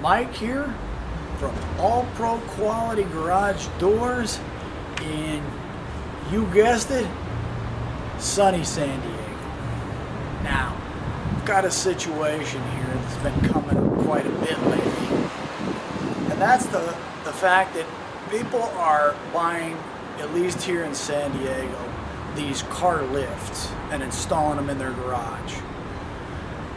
Mike here from All Pro Quality Garage Doors in, you guessed it, sunny San Diego. Now, I've got a situation here that's been coming up quite a bit lately, and that's the fact that people are buying, at least here in San Diego, these car lifts and installing them in their garage.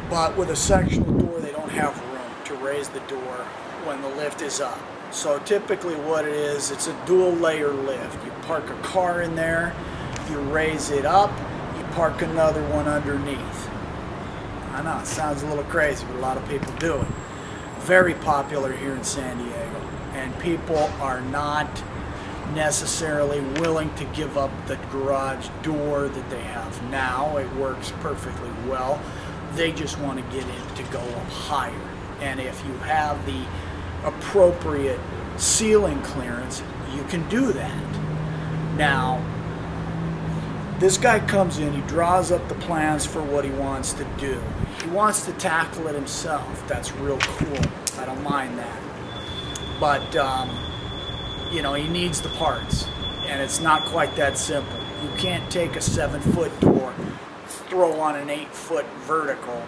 But with a sectional door, they don't have room to raise the door when the lift is up. So typically what it is, it's a dual layer lift. You park a car in there, you raise it up, you park another one underneath. I know, it sounds a little crazy, but a lot of people do it. Very popular here in San Diego, and people are not necessarily willing to give up the garage door that they have now. It works perfectly well. They just want to get it to go up higher. And if you have the appropriate ceiling clearance, you can do that. Now, this guy comes in, he draws up the plans for what he wants to do. He wants to tackle it himself. That's real cool. I don't mind that. But, you know, he needs the parts. And it's not quite that simple. You can't take a 7-foot door, throw on an 8-foot vertical,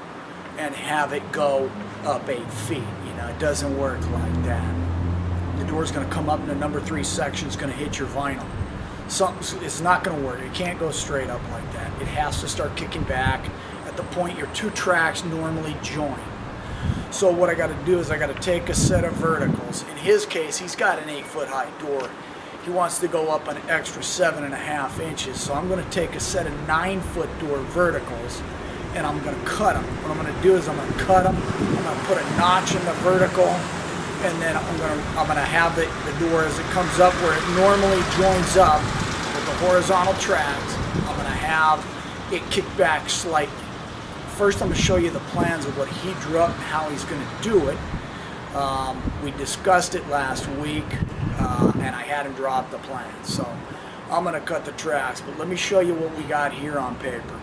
and have it go up 8 feet. You know, it doesn't work like that. The door's going to come up in the number 3 section, it's going to hit your vinyl. It's not going to work. It can't go straight up like that. It has to start kicking back at the point your 2 tracks normally join. So what I got to do is I got to take a set of verticals. In his case, he's got an 8-foot high door. He wants to go up an extra 7.5 inches. So I'm going to take a set of 9-foot door verticals and I'm going to cut them. What I'm going to do is I'm going to cut them. I'm going to put a notch in the vertical, and then I'm going to have the door as it comes up where it normally joins up with the horizontal tracks. I'm going to have it kick back slightly. First, I'm going to show you the plans of what he drew up and how he's going to do it. We discussed it last week, and I had him draw up the plans. So I'm going to cut the tracks, but let me show you what we got here on paper.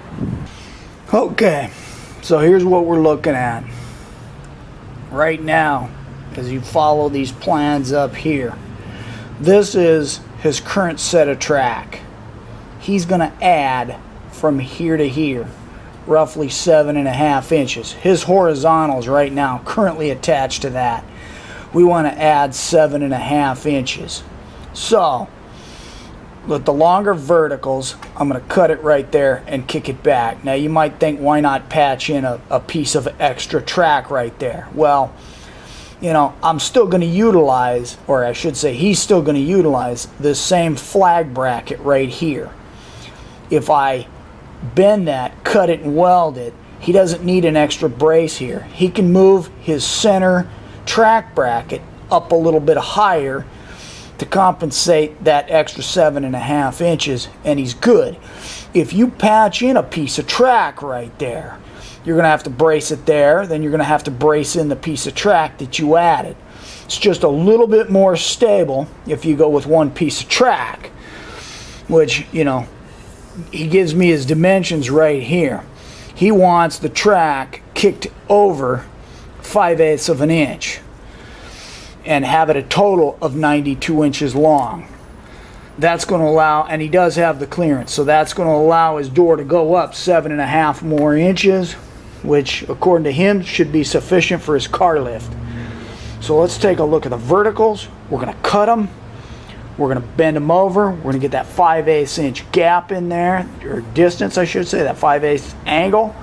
Okay, so here's what we're looking at right now as you follow these plans up here. This is his current set of track. He's going to add from here to here roughly 7.5 inches. His horizontals right now currently attached to that. We want to add 7.5 inches. So with the longer verticals, I'm going to cut it right there and kick it back. Now you might think, why not patch in a piece of extra track right there? Well, you know, I'm still going to utilize, or I should say he's still going to utilize this same flag bracket right here. If I bend that, cut it and weld it, he doesn't need an extra brace here. He can move his center track bracket up a little bit higher to compensate that extra 7.5 inches, and he's good. If you patch in a piece of track right there, you're going to have to brace it there, then you're going to have to brace in the piece of track that you added. It's just a little bit more stable if you go with one piece of track, which, you know, he gives me his dimensions right here. He wants the track kicked over 5/8 of an inch and have it a total of 92 inches long. That's going to allow, and he does have the clearance, so that's going to allow his door to go up 7.5 more inches, which according to him should be sufficient for his car lift. So let's take a look at the verticals. We're going to cut them. We're going to bend them over. We're going to get that 5/8 inch gap in there, or distance I should say, that 5/8 angle.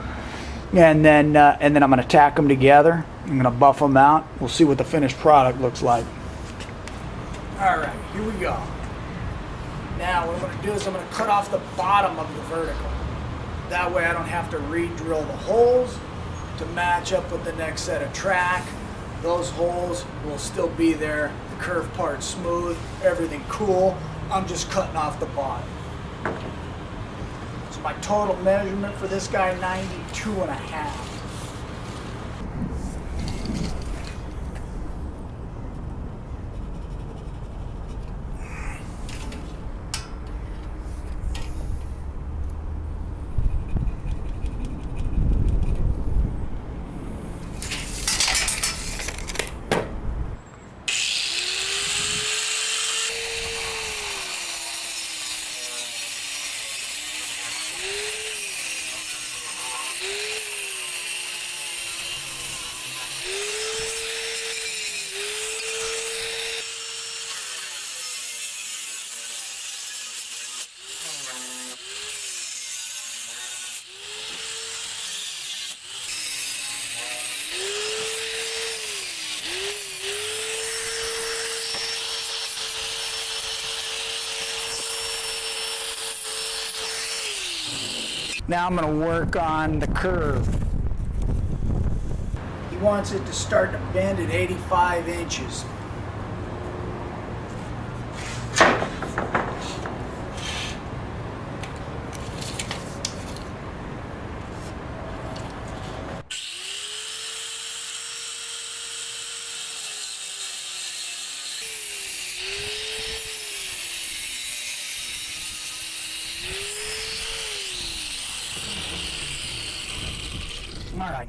And then I'm going to tack them together. I'm going to buff them out. We'll see what the finished product looks like. Alright, here we go. Now what I'm going to do is I'm going to cut off the bottom of the vertical. That way I don't have to re-drill the holes to match up with the next set of track. Those holes will still be there. The curved part's smooth, everything cool. I'm just cutting off the bottom. So my total measurement for this guy, 92.5. Now I'm going to work on the curve. He wants it to start to bend at 85 inches. All right.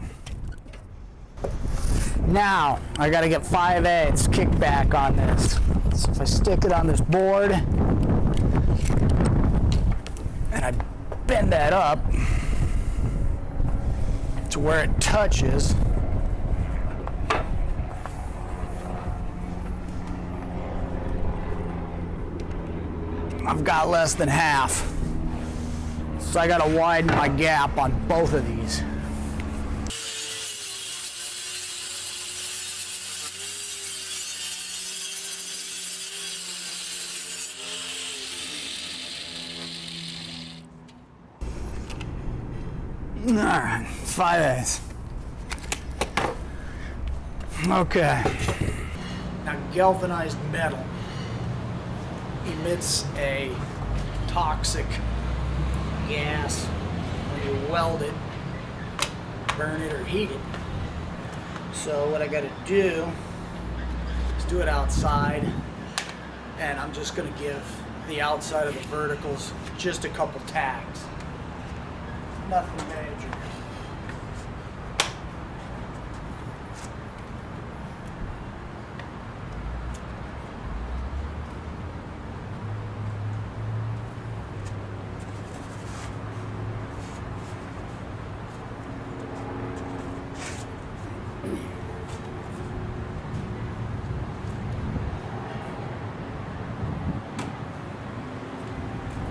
Now I got to get 5/8 kickback on this. So if I stick it on this board and I bend that up to where it touches, I've got less than half. So I got to widen my gap on both of these. All right, 5/8. Okay. Now, galvanized metal emits a toxic gas when you weld it, burn it, or heat it. So what I got to do is do it outside, and I'm just going to give the outside of the verticals just a couple tags. Nothing major.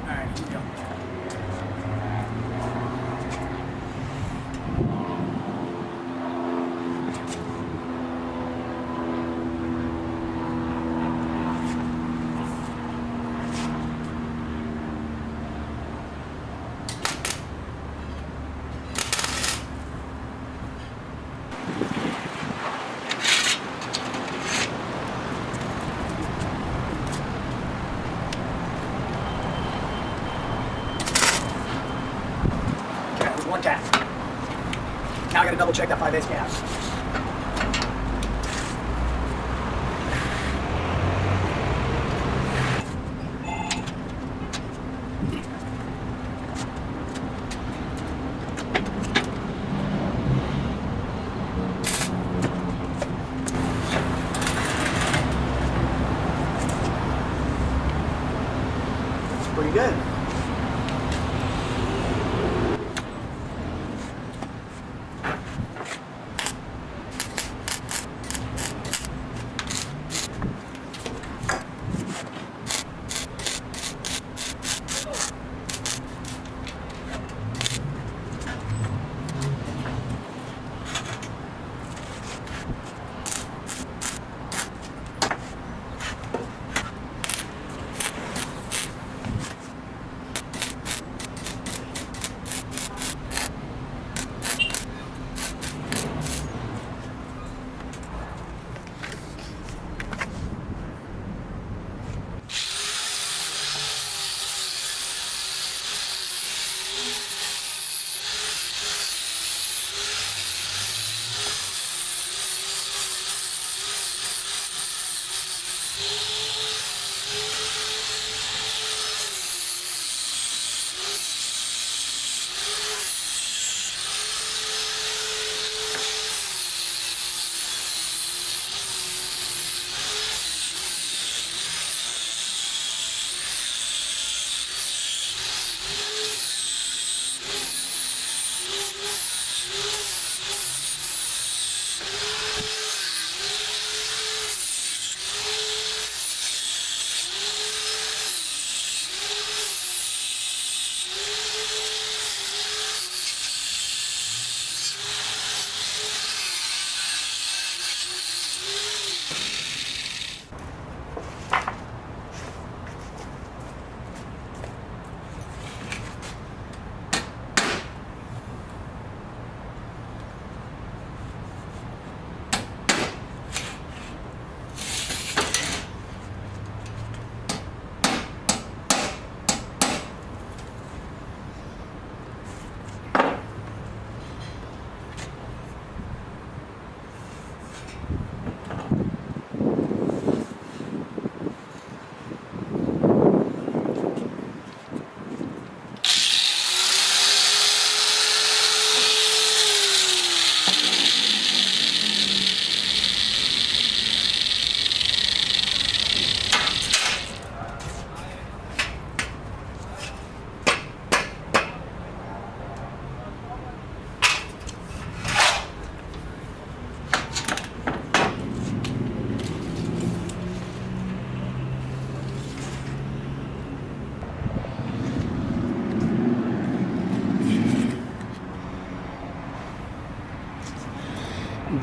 All right, here we go. One tap. Now I gotta double check that 5/8 gap. It's pretty good.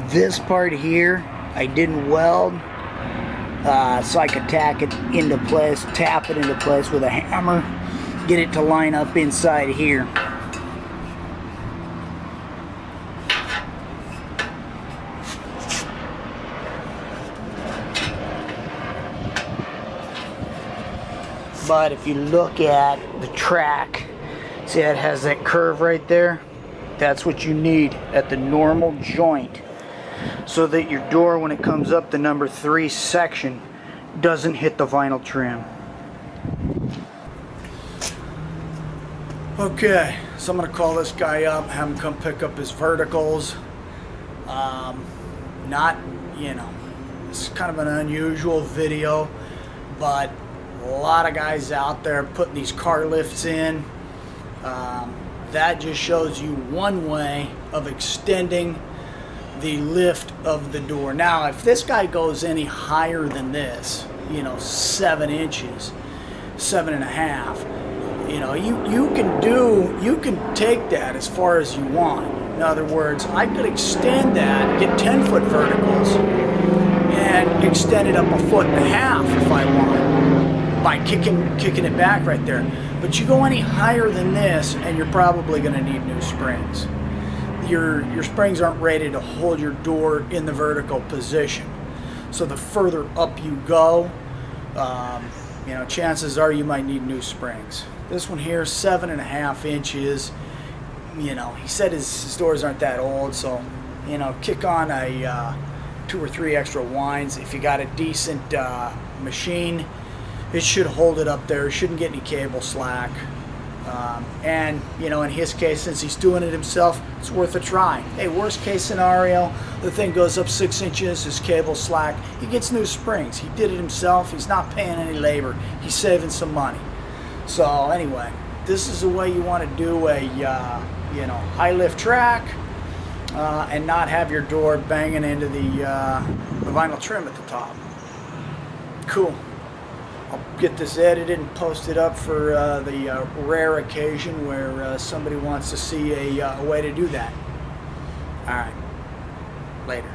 This part here, I didn't weld, so I could tack it into place, tap it into place with a hammer, get it to line up inside here. But if you look at the track, see how it has that curve right there? That's what you need at the normal joint, so that your door, when it comes up the number 3 section, doesn't hit the vinyl trim. Okay, so I'm going to call this guy up, have him come pick up his verticals. Not, you know, it's kind of an unusual video, but a lot of guys out there putting these car lifts in. That just shows you one way of extending the lift of the door. Now, if this guy goes any higher than this, you know, 7 inches, 7.5, you know, you can take that as far as you want. In other words, I could extend that, get 10-foot verticals, and extend it up 1.5 foot if I want, by kicking it back right there. But you go any higher than this, and you're probably going to need new springs. Your springs aren't rated to hold your door in the vertical position. So the further up you go, you know, chances are you might need new springs. This one here, 7.5 inches. You know, he said his doors aren't that old, so, you know, kick on a 2 or 3 extra winds. If you got a decent machine, it should hold it up there. It shouldn't get any cable slack. And, you know, in his case, since he's doing it himself, it's worth a try. Hey, worst case scenario, the thing goes up 6 inches, his cable slack. He gets new springs. He did it himself. He's not paying any labor. He's saving some money. So anyway, this is the way you want to do a, you know, high lift track and not have your door banging into the vinyl trim at the top. Cool. I'll get this edited and post it up for the rare occasion where somebody wants to see a way to do that. All right. Later.